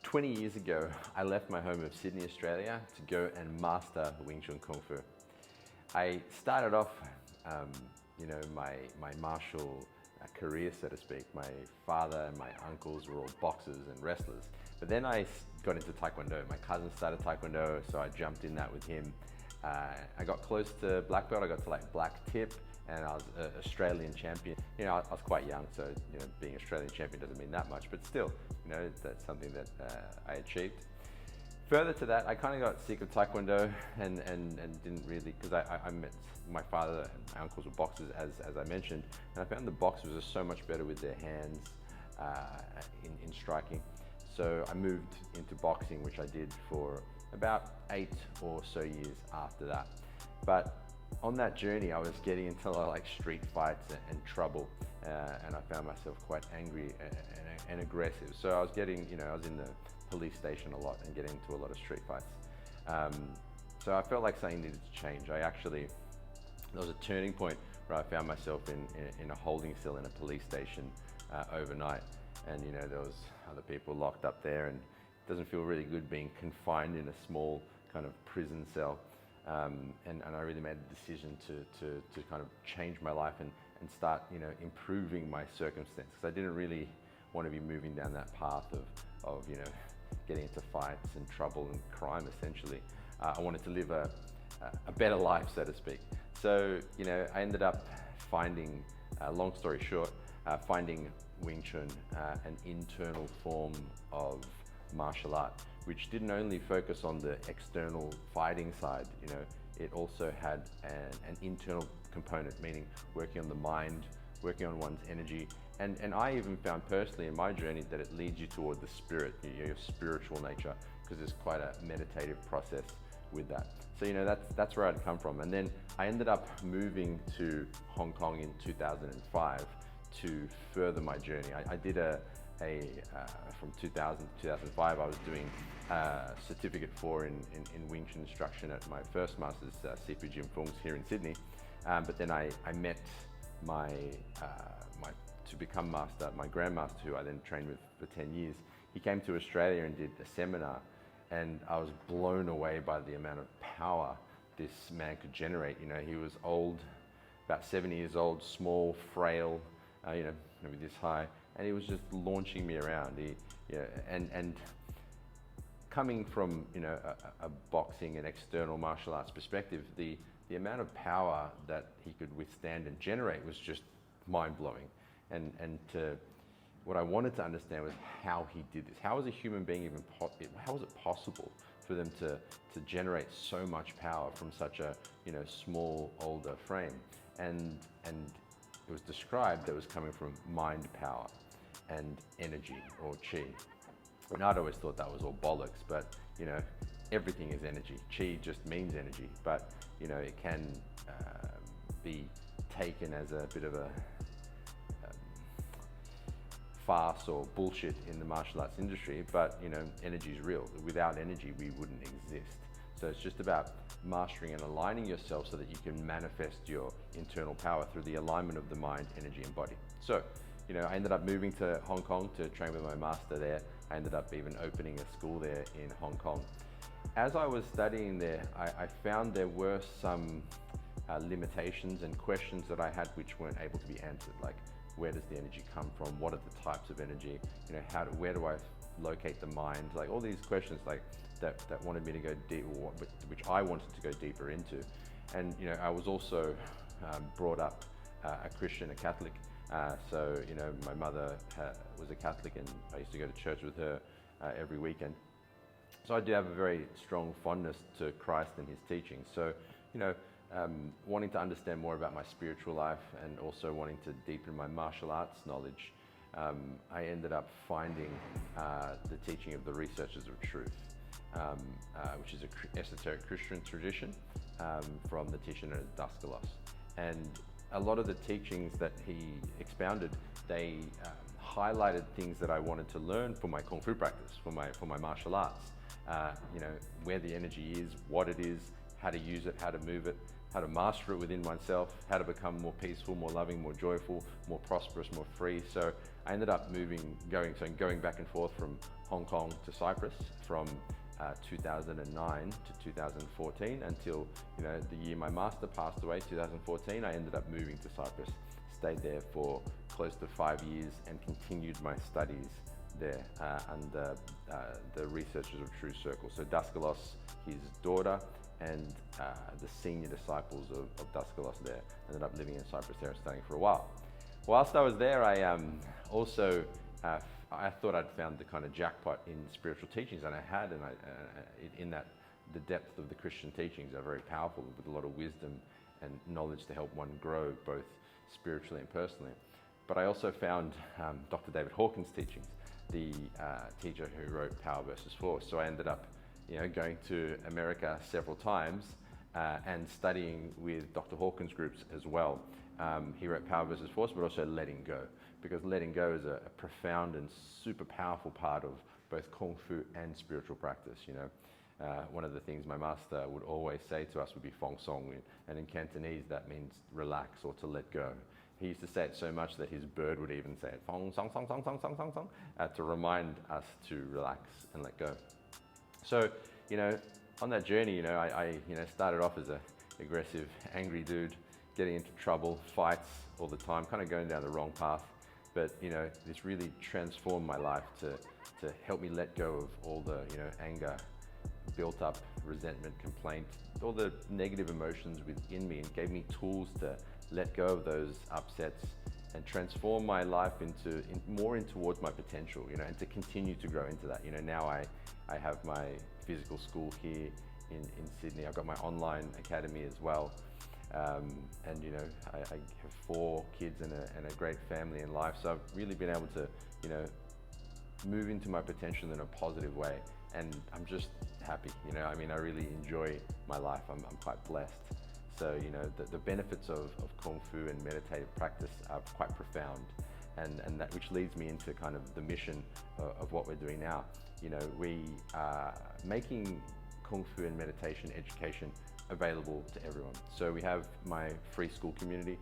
20 years ago, I left my home of Sydney, Australia to go and master Wing Chun Kung Fu. I started off, my martial career, so to speak. My father and my uncles were all boxers and wrestlers. But then I got into Taekwondo. My cousin started Taekwondo, so I jumped in that with him. I got close to black belt. I got to like black tip, and I was an Australian champion. I was quite young, so being Australian champion doesn't mean that much, but still, that's something that I achieved. Further to that, I kind of got sick of Taekwondo and didn't really, because I met my father and my uncles were boxers, as I mentioned, and I found the boxers are so much better with their hands in striking. So I moved into boxing, which I did for about 8 or so years after that. But on that journey, I was getting into like street fights and trouble, and I found myself quite angry and aggressive. So I was getting, I was in the police station a lot and getting into a lot of street fights. So I felt like something needed to change. There was a turning point where I found myself in a holding cell in a police station overnight, and there was other people locked up there, and it doesn't feel really good being confined in a small kind of prison cell. And I really made a decision to kind of change my life and start improving my circumstances. I didn't really want to be moving down that path of getting into fights and trouble and crime, essentially. I wanted to live a better life, so to speak. So I ended up finding, long story short, finding Wing Chun, an internal form of martial art, which didn't only focus on the external fighting side. It also had an internal component, meaning working on the mind, working on one's energy, and I even found personally in my journey that it leads you toward the spirit, your spiritual nature, because there's quite a meditative process with that. So that's where I'd come from, and then I ended up moving to Hong Kong in 2005 to further my journey. I did from 2000 to 2005, I was doing Certificate 4 in Wing Chun instruction at my first master's, Sifu John here in Sydney. But then I met to become master, my grandmaster, who I then trained with for 10 years. He came to Australia and did a seminar, and I was blown away by the amount of power this man could generate. He was old, about 70 years old, small, frail, maybe this high, and he was just launching me around. And coming from a boxing and external martial arts perspective, the amount of power that he could withstand and generate was just mind-blowing. And what I wanted to understand was how he did this. How was a human being how was it possible for them to generate so much power from such a small, older frame? And it was described that it was coming from mind power and energy, or chi. And I'd always thought that was all bollocks, but everything is energy. Chi just means energy, but it can be taken as a bit of a farce or bullshit in the martial arts industry, but energy is real. Without energy, we wouldn't exist. So it's just about mastering and aligning yourself so that you can manifest your internal power through the alignment of the mind, energy, and body. So, I ended up moving to Hong Kong to train with my master there. I ended up even opening a school there in Hong Kong. As I was studying there, I found there were some limitations and questions that I had which weren't able to be answered, like where does the energy come from? What are the types of energy? Where do I locate the mind? Like all these questions like that wanted me to go deep, which I wanted to go deeper into. And I was also brought up a Christian, a Catholic. So my mother was a Catholic, and I used to go to church with her every weekend. So I do have a very strong fondness to Christ and his teachings. So wanting to understand more about my spiritual life and also wanting to deepen my martial arts knowledge, I ended up finding the teaching of the Researchers of Truth, which is an esoteric Christian tradition from the teacher known as Daskalos. And a lot of the teachings that he expounded, they highlighted things that I wanted to learn for my Kung Fu practice, for my martial arts. Where the energy is, what it is, how to use it, how to move it, how to master it within oneself, how to become more peaceful, more loving, more joyful, more prosperous, more free. So I ended up going back and forth from Hong Kong to Cyprus from 2009 to 2014 until the year my master passed away, 2014. I ended up moving to Cyprus, stayed there for close to 5 years and continued my studies there under the researchers of True Circle. So Daskalos, his daughter, and the senior disciples of Daskalos there ended up living in Cyprus there and studying for a while. Whilst I was there, I also I thought I'd found the kind of jackpot in spiritual teachings, and I had, and in that the depth of the Christian teachings are very powerful with a lot of wisdom and knowledge to help one grow both spiritually and personally. But I also found Dr. David Hawkins' teachings, the teacher who wrote Power versus Force. So I ended up going to America several times and studying with Dr. Hawkins' groups as well. He wrote Power versus Force, but also Letting Go, because letting go is a profound and super powerful part of both Kung Fu and spiritual practice. One of the things my master would always say to us would be Fong Song, and in Cantonese that means relax or to let go. He used to say it so much that his bird would even say it, Fong Song Song Song Song Song Song Song, to remind us to relax and let go. So, on that journey, I started off as a aggressive, angry dude, getting into trouble, fights all the time, kind of going down the wrong path. But this really transformed my life to help me let go of all the anger, built up resentment, complaint, all the negative emotions within me, and gave me tools to let go of those upsets and transform my life more in towards my potential, and to continue to grow into that. Now I have my physical school here in Sydney. I've got my online academy as well. And I have 4 kids and a great family in life. So I've really been able to, move into my potential in a positive way. And I'm just happy, I really enjoy my life. I'm quite blessed. So, the benefits of Kung Fu and meditative practice are quite profound. And that which leads me into kind of the mission of what we're doing now. We are making Kung Fu and meditation education available to everyone. So we have my free school community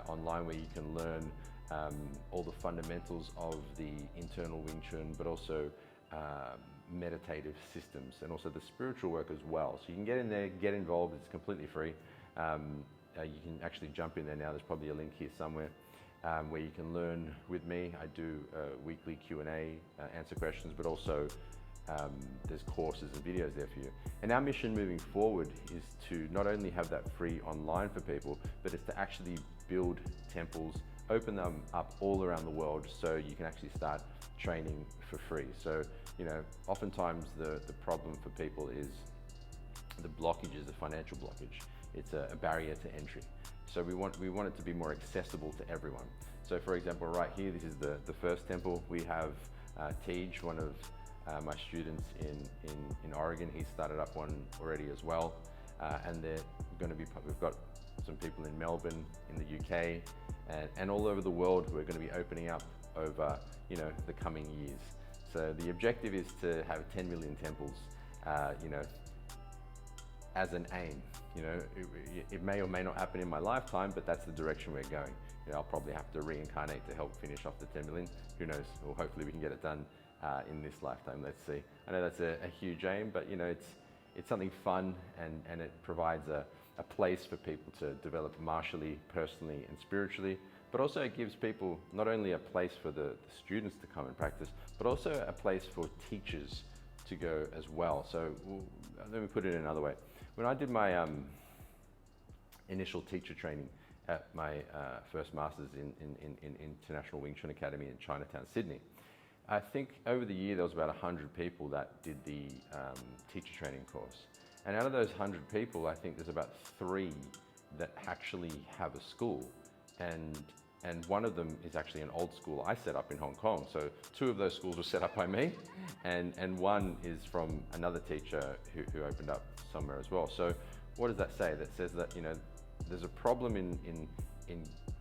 online where you can learn all the fundamentals of the internal Wing Chun, but also meditative systems and also the spiritual work as well. So you can get in there, get involved, it's completely free. You can actually jump in there now, there's probably a link here somewhere where you can learn with me. I do weekly Q&A, answer questions, but also there's courses and videos there for you. And our mission moving forward is to not only have that free online for people, but it's to actually build temples, open them up all around the world so you can actually start training for free. So, oftentimes the problem for people is the blockage is a financial blockage. It's a barrier to entry. So we want it to be more accessible to everyone. So for example, right here, this is the first temple. We have Tej, one of my students in Oregon. He started up one already as well. And we've got some people in Melbourne, in the UK, and all over the world who are going to be opening up over the coming years. So the objective is to have 10 million temples, as an aim. It may or may not happen in my lifetime, but that's the direction we're going. I'll probably have to reincarnate to help finish off the 10 million. Who knows? Or hopefully we can get it done in this lifetime. Let's see. I know that's a huge aim, but it's something fun, and it provides a place for people to develop martially, personally, and spiritually. But also it gives people not only a place for the students to come and practice, but also a place for teachers to go as well. So let me put it another way. When I did my initial teacher training at my first master's in International Wing Chun Academy in Chinatown, Sydney, I think over the year there was about 100 people that did the teacher training course. And out of those 100 people, I think there's about 3 that actually have a school. And one of them is actually an old school I set up in Hong Kong. So 2 of those schools were set up by me, and one is from another teacher who opened up somewhere as well. So what does that say? That says that there's a problem in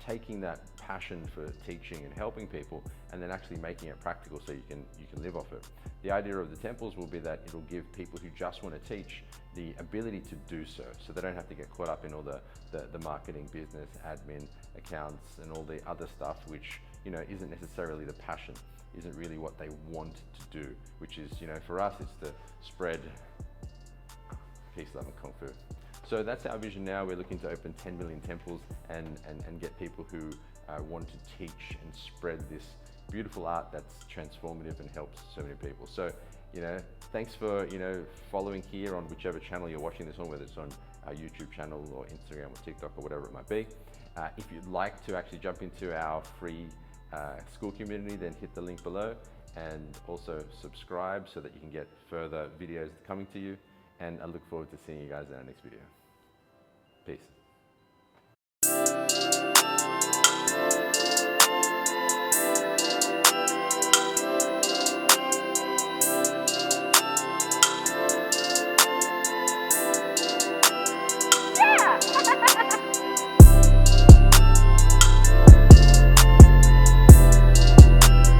taking that passion for teaching and helping people, and then actually making it practical so you can live off it. The idea of the temples will be that it'll give people who just want to teach the ability to do so they don't have to get caught up in all the marketing, business, admin, accounts, and all the other stuff which isn't necessarily the passion, isn't really what they want to do, which is, for us, it's to spread peace, love, and Kung Fu. So that's our vision now. We're looking to open 10 million temples and get people who want to teach and spread this beautiful art that's transformative and helps so many people. So, thanks for, following here on whichever channel you're watching this on, whether it's on our YouTube channel or Instagram or TikTok or whatever it might be. If you'd like to actually jump into our free school community, then hit the link below, and also subscribe so that you can get further videos coming to you. And I look forward to seeing you guys in our next video. Peace.